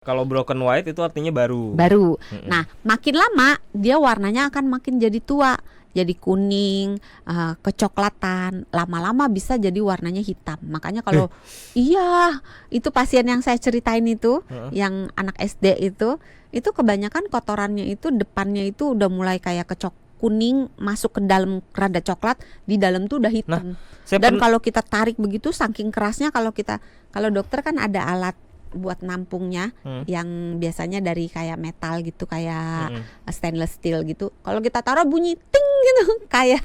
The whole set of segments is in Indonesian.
Kalau broken white itu artinya baru. baru. Mm-mm. Nah, makin lama dia warnanya akan makin jadi tua, jadi kuning, kecoklatan. Lama-lama bisa jadi warnanya hitam. Makanya kalau iya, itu pasien yang saya ceritain itu, yang anak SD itu kebanyakan kotorannya itu depannya itu udah mulai kayak kuning masuk ke dalam rada coklat, di dalam tuh udah hitam. Dan kalau kita tarik begitu saking kerasnya, kalau dokter kan ada alat buat nampungnya yang biasanya dari kayak metal gitu, kayak stainless steel gitu. Kalau kita taruh bunyi ting gitu kayak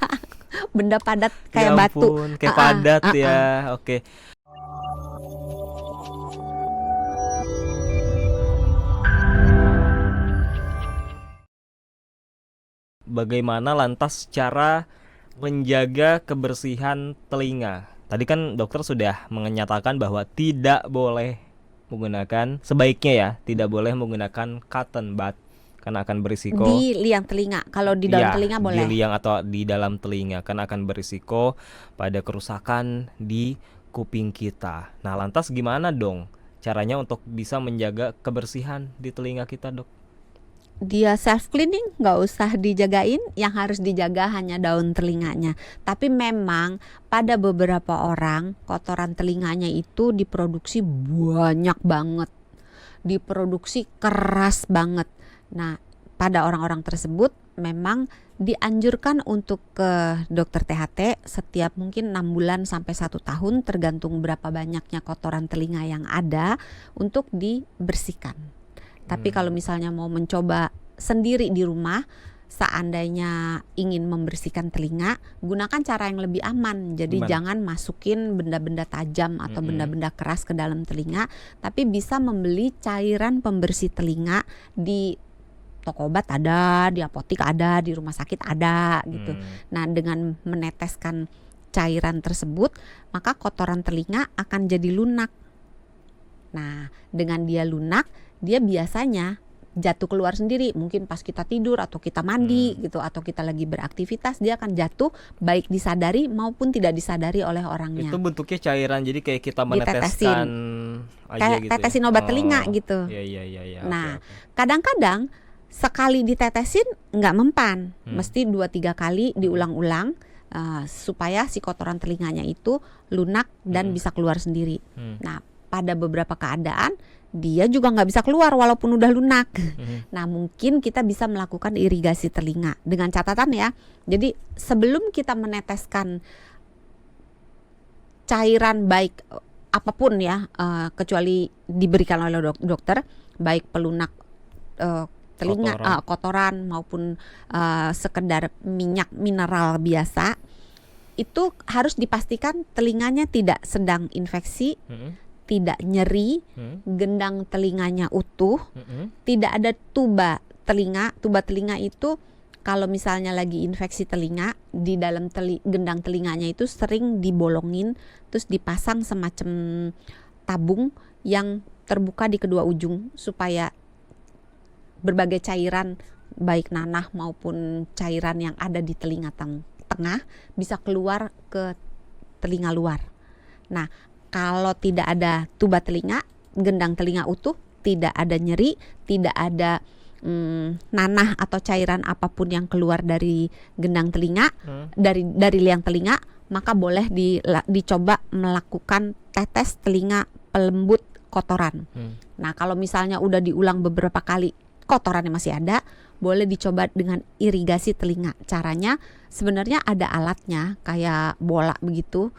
benda padat kayak ya batu. ampun, kayak padat ya. Oke. Bagaimana lantas cara menjaga kebersihan telinga? Tadi kan dokter sudah menyatakan bahwa tidak boleh menggunakan, sebaiknya ya, tidak boleh menggunakan cotton bud karena akan berisiko di liang telinga. Kalau di dalam telinga boleh. Di liang atau di dalam telinga karena akan berisiko pada kerusakan di kuping kita. Nah, lantas gimana dong caranya untuk bisa menjaga kebersihan di telinga kita, Dok? Dia self cleaning nggak usah dijagain, yang harus dijaga hanya daun telinganya. Tapi memang pada beberapa orang kotoran telinganya itu diproduksi banyak banget, diproduksi keras banget. Nah, pada orang-orang tersebut memang dianjurkan untuk ke dokter THT setiap mungkin 6 bulan sampai 1 tahun, tergantung berapa banyaknya kotoran telinga yang ada, untuk dibersihkan. Tapi kalau misalnya mau mencoba sendiri di rumah, seandainya ingin membersihkan telinga, gunakan cara yang lebih aman. Jadi jangan masukin benda-benda tajam atau benda-benda keras ke dalam telinga, tapi bisa membeli cairan pembersih telinga di toko obat ada, di apotik ada, di rumah sakit ada gitu. Nah, dengan meneteskan cairan tersebut, maka kotoran telinga akan jadi lunak. Nah, dengan dia lunak, dia biasanya jatuh keluar sendiri, mungkin pas kita tidur atau kita mandi gitu, atau kita lagi beraktivitas, dia akan jatuh baik disadari maupun tidak disadari oleh orangnya. Itu bentuknya cairan, jadi kayak kita meneteskan aja kayak gitu tetesin ya? obat telinga gitu. Iya. Nah, kadang-kadang sekali ditetesin nggak mempan, mesti 2-3 kali diulang-ulang supaya si kotoran telinganya itu lunak dan bisa keluar sendiri. Nah, pada beberapa keadaan dia juga nggak bisa keluar walaupun udah lunak. Nah, mungkin kita bisa melakukan irigasi telinga dengan catatan ya. Jadi sebelum kita meneteskan cairan baik apapun ya, kecuali diberikan oleh dokter, baik pelunak telinga, kotoran maupun sekedar minyak mineral biasa, itu harus dipastikan telinganya tidak sedang infeksi, tidak nyeri, gendang telinganya utuh, tidak ada tuba telinga. Tuba telinga itu kalau misalnya lagi infeksi telinga, di dalam gendang telinganya itu sering dibolongin, terus dipasang semacam tabung yang terbuka di kedua ujung supaya berbagai cairan baik nanah maupun cairan yang ada di telinga tengah bisa keluar ke telinga luar. Nah, kalau tidak ada tuba telinga, gendang telinga utuh, tidak ada nyeri, tidak ada nanah atau cairan apapun yang keluar dari gendang telinga, dari liang telinga, maka boleh dicoba melakukan tetes telinga pelembut kotoran. Nah, kalau misalnya udah diulang beberapa kali kotorannya masih ada, boleh dicoba dengan irigasi telinga. Caranya sebenarnya ada alatnya kayak bola begitu.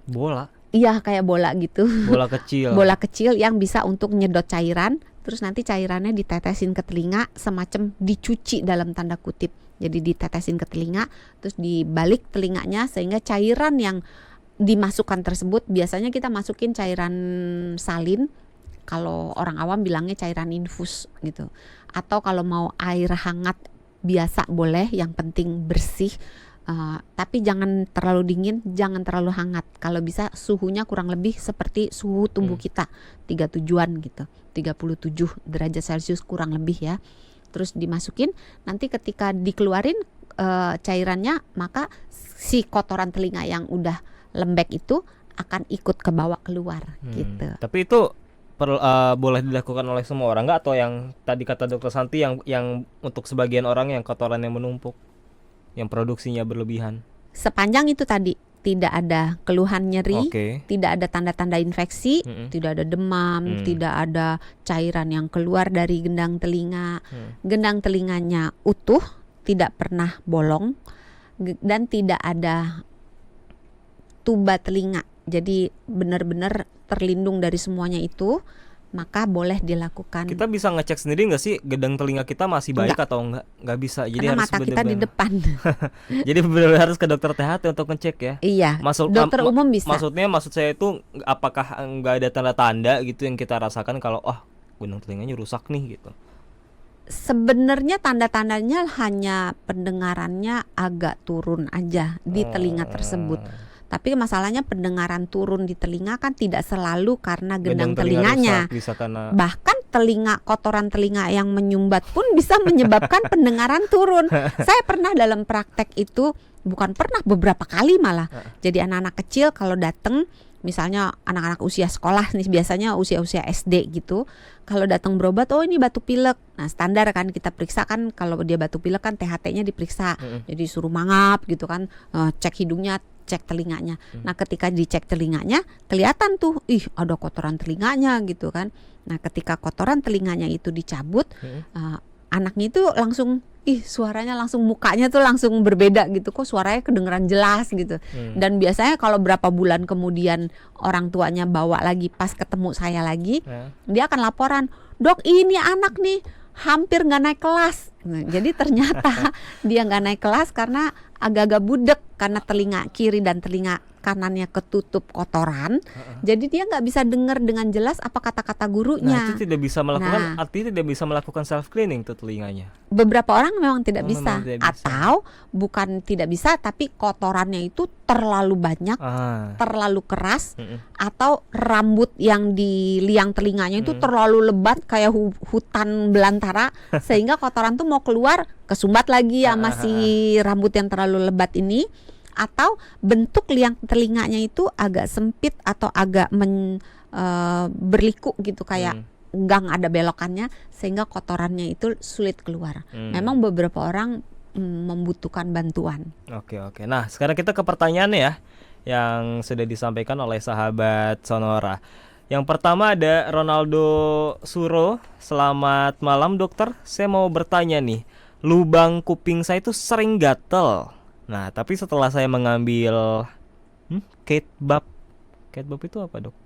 Bola? Iya, kayak bola gitu. Bola kecil. Bola kecil yang bisa untuk nyedot cairan, terus nanti cairannya ditetesin ke telinga, semacam dicuci dalam tanda kutip. Jadi ditetesin ke telinga, terus dibalik telinganya sehingga cairan yang dimasukkan tersebut, biasanya kita masukin cairan salin, kalau orang awam bilangnya cairan infus gitu. Atau kalau mau air hangat biasa boleh, yang penting bersih. Tapi jangan terlalu dingin, jangan terlalu hangat. Kalau bisa suhunya kurang lebih seperti suhu tubuh kita, 37-an gitu, 37 derajat Celcius kurang lebih ya. Terus dimasukin, nanti ketika dikeluarin cairannya, maka si kotoran telinga yang udah lembek itu akan ikut ke bawah keluar gitu. Tapi itu boleh dilakukan oleh semua orang nggak, atau yang tadi kata dokter Santi yang untuk sebagian orang yang kotoran yang menumpuk, yang produksinya berlebihan? Sepanjang itu tadi tidak ada keluhan nyeri, Oke. tidak ada tanda-tanda infeksi, Mm-mm. tidak ada demam, tidak ada cairan yang keluar dari gendang telinga, gendang telinganya utuh, tidak pernah bolong, dan tidak ada tuba telinga. Jadi benar-benar terlindung dari semuanya itu, maka boleh dilakukan. Kita bisa ngecek sendiri nggak sih gendang telinga kita masih baik atau enggak? Nggak bisa. Jadi Karena harus mata kita di depan. Jadi benar-benar harus ke dokter THT untuk ngecek ya. Iya. Dokter umum bisa. Maksud saya itu apakah nggak ada tanda-tanda gitu yang kita rasakan kalau gendang telinganya rusak nih gitu. Sebenarnya tanda-tandanya hanya pendengarannya agak turun aja di telinga tersebut. Tapi masalahnya pendengaran turun di telinga kan tidak selalu karena gendang telinganya. Rusak, bisa karena bahkan kotoran telinga yang menyumbat pun bisa menyebabkan pendengaran turun. Saya pernah dalam praktek itu, beberapa kali malah. Jadi anak-anak kecil kalau datang, misalnya anak-anak usia sekolah nih, biasanya usia-usia SD gitu, kalau datang berobat, ini batu pilek. Nah standar kan kita periksa kan, kalau dia batu pilek kan THT-nya diperiksa. Jadi suruh mangap gitu kan, cek hidungnya, cek telinganya. Nah ketika dicek telinganya kelihatan tuh, ada kotoran telinganya gitu kan. Nah ketika kotoran telinganya itu dicabut, anaknya itu langsung suaranya langsung, mukanya tuh langsung berbeda gitu, kok suaranya kedengeran jelas gitu. Dan biasanya kalau berapa bulan kemudian orang tuanya bawa lagi, pas ketemu saya lagi, dia akan laporan, "Dok, ini anak nih hampir nggak naik kelas." Nah, jadi ternyata dia nggak naik kelas karena agak-agak budek, karena telinga kiri dan telinga kanannya ketutup kotoran. Jadi dia nggak bisa dengar dengan jelas apa kata-kata gurunya. Nah, itu tidak bisa melakukan, artinya tidak bisa melakukan self cleaning tuh telinganya. Beberapa orang memang tidak bisa, tidak bisa. Atau bukan tidak bisa, tapi kotorannya itu terlalu banyak, terlalu keras, atau rambut yang di liang telinganya itu terlalu lebat kayak hutan belantara, sehingga kotoran tuh mau keluar kesumbat lagi sama si rambut yang terlalu lebat ini. Atau bentuk liang telinganya itu agak sempit atau agak berliku gitu, kayak gang ada belokannya, sehingga kotorannya itu sulit keluar. Memang beberapa orang membutuhkan bantuan. Oke. Nah sekarang kita ke pertanyaannya ya, yang sudah disampaikan oleh sahabat Sonora. Yang pertama ada Ronaldo Suro. Selamat malam dokter, saya mau bertanya nih, lubang kuping saya itu sering gatel. Nah, tapi setelah saya mengambil Catbab itu apa, Dok?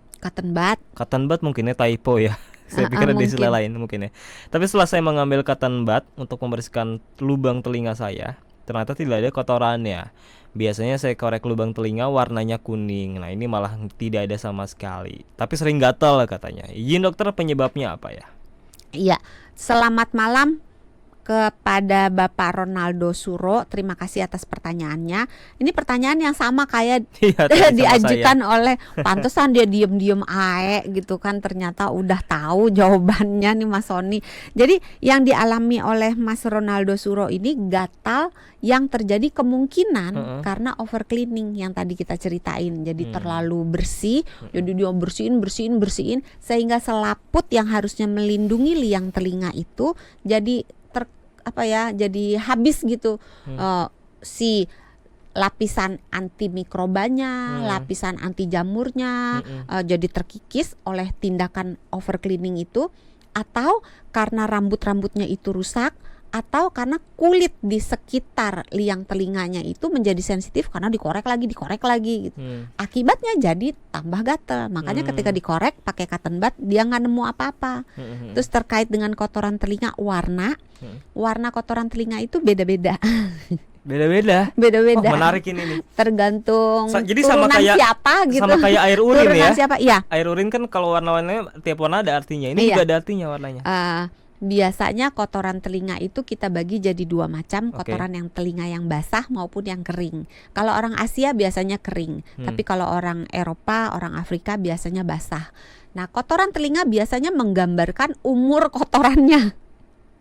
Cotton bud mungkin ya, typo ya. Saya pikir ada istilah lain mungkin ya. Tapi setelah saya mengambil cotton bud untuk membersihkan lubang telinga saya, ternyata tidak ada kotorannya. Biasanya saya korek lubang telinga warnanya kuning. Nah, ini malah tidak ada sama sekali. Tapi sering gatal katanya. Izin dokter, penyebabnya apa ya? Iya, selamat malam kepada Bapak Ronaldo Suro. Terima kasih atas pertanyaannya. Ini pertanyaan yang sama kayak diajukan oleh, pantesan dia diem-diem ae gitu kan, ternyata udah tahu jawabannya nih Mas Sony. Jadi yang dialami oleh Mas Ronaldo Suro ini gatal yang terjadi kemungkinan karena over cleaning yang tadi kita ceritain. Jadi terlalu bersih, jadi dia bersihin sehingga selaput yang harusnya melindungi liang telinga itu jadi jadi habis gitu. Si lapisan anti mikrobanya, lapisan anti jamurnya jadi terkikis oleh tindakan over cleaning itu, atau karena rambutnya itu rusak, atau karena kulit di sekitar liang telinganya itu menjadi sensitif karena dikorek lagi gitu. Akibatnya jadi tambah gatel. Makanya ketika dikorek pakai cotton bud dia nggak nemu apa-apa. Terus terkait dengan kotoran telinga, warna kotoran telinga itu beda-beda. Beda-beda. Oh, menarik ini nih. Tergantung jadi turunan sama kayak siapa gitu. Sama kayak air urin turunan ya. Siapa? Iya. Air urin kan kalau warna-warnanya tiap warna ada artinya. Ini juga ada artinya warnanya. Biasanya kotoran telinga itu kita bagi jadi dua macam, kotoran yang telinga yang basah maupun yang kering. Kalau orang Asia biasanya kering, tapi kalau orang Eropa, orang Afrika biasanya basah. Nah, kotoran telinga biasanya menggambarkan umur kotorannya.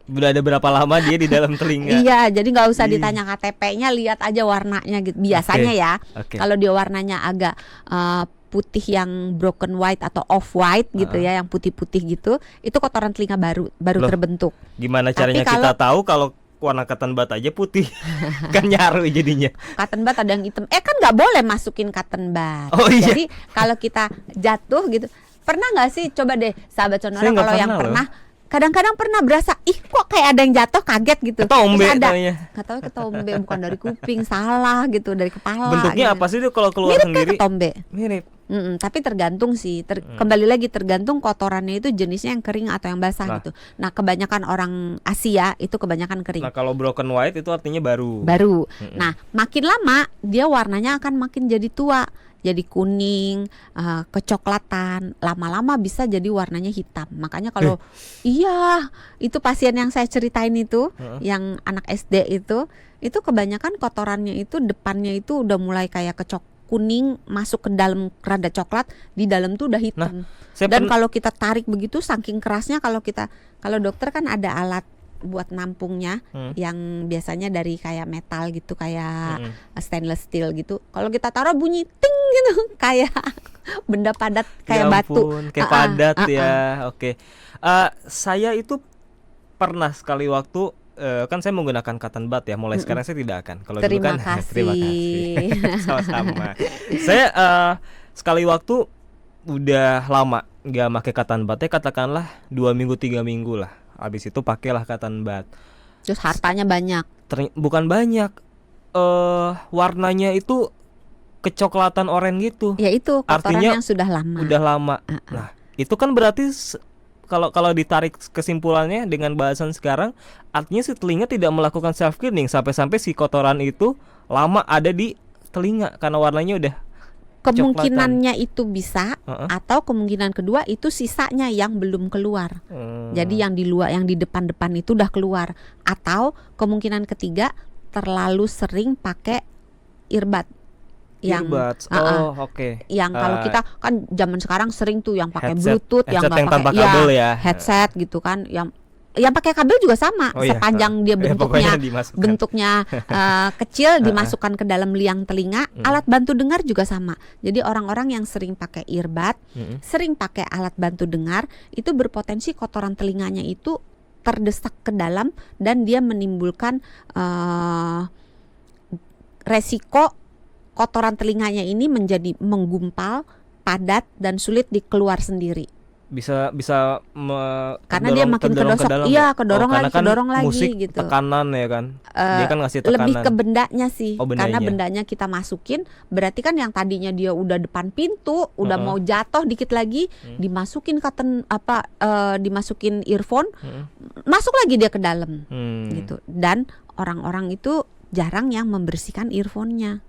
Udah ada berapa lama dia di dalam telinga. Iya, jadi nggak usah ditanya KTP-nya, lihat aja warnanya gitu. Biasanya ya, kalau dia warnanya agak putih yang broken white atau off white gitu ya, yang putih-putih gitu, itu kotoran telinga baru Loh, terbentuk. Gimana Tapi caranya kita tahu kalau warna cotton bud aja putih? Kan nyaru jadinya. Cotton bud ada yang hitam. Kan nggak boleh masukin cotton bud. Oh iya. Jadi kalau kita jatuh gitu, pernah nggak sih? Coba deh sahabat Sonora, Saya nggak kalau yang pernah loh. pernah, kadang-kadang pernah berasa, ih kok kayak ada yang jatuh, kaget gitu. Ketombe Terus ada, taunya. nggak tahu ketombe, bukan dari kuping, salah gitu, dari kepala. Bentuknya gitu. apa sih itu kalau keluar Mirip sendiri? kayak ketombe. Mirip. Tapi tergantung sih, kembali lagi tergantung kotorannya itu jenisnya yang kering atau yang basah Nah. gitu. Nah kebanyakan orang Asia itu kebanyakan kering. Nah, kalau broken white itu artinya baru. Nah makin lama dia warnanya akan makin jadi tua, jadi kuning, kecoklatan, lama-lama bisa jadi warnanya hitam. Makanya kalau iya, itu pasien yang saya ceritain itu, yang anak SD itu kebanyakan kotorannya itu depannya itu udah mulai kayak kuning, masuk ke dalam rada coklat, di dalam tuh udah hitam. Dan kalau kita tarik begitu saking kerasnya, kalau dokter kan ada alat buat nampungnya yang biasanya dari kayak metal gitu, kayak stainless steel gitu. Kalau kita taruh bunyi ting gitu, kayak benda padat kayak Ya batu. ampun, kayak padat ya. Oke. Saya itu pernah sekali waktu kan saya menggunakan cotton bud ya. Mulai sekarang saya tidak akan. Kalau dulu Terima kan kasih. terima kasih. Sama-sama. Saya sekali waktu udah lama nggak pakai cotton bud ya, katakanlah 2 minggu 3 minggu lah. Habis itu pakailah cotton bud. Terus hartanya banyak. Bukan banyak. Warnanya itu kecoklatan oranye gitu. Ya itu kotoran Artinya yang sudah lama. Udah lama. Nah, itu kan berarti kalau ditarik kesimpulannya dengan bahasan sekarang, artinya si telinga tidak melakukan self cleaning sampai-sampai si kotoran itu lama ada di telinga karena warnanya udah kemungkinannya itu bisa, atau kemungkinan kedua itu sisanya yang belum keluar. Jadi yang di luar, yang di depan-depan itu udah keluar. Atau kemungkinan ketiga terlalu sering pakai earbud. Earbuds. Oke. Yang kalau kita kan zaman sekarang sering tuh yang pakai Bluetooth, yang headset nggak tanpa pakai kabel ya. headset gitu kan, yang pakai kabel juga sama, sepanjang dia bentuknya kecil, dimasukkan ke dalam liang telinga. Alat bantu dengar juga sama. Jadi orang-orang yang sering pakai earbud, sering pakai alat bantu dengar, itu berpotensi kotoran telinganya itu terdesak ke dalam dan dia menimbulkan resiko kotoran telinganya ini menjadi menggumpal, padat dan sulit dikeluar sendiri. Bisa karena dia makin kedosok. Iya, kedorong lagi musik gitu. Tekanan ya kan. Dia kan ngasih tekanan. Lebih ke bendanya sih. Bendanya. Karena bendanya kita masukin, berarti kan yang tadinya dia udah depan pintu, udah mau jatuh dikit lagi, dimasukin dimasukin earphone, masuk lagi dia ke dalam. Gitu. Dan orang-orang itu jarang yang membersihkan earphone-nya.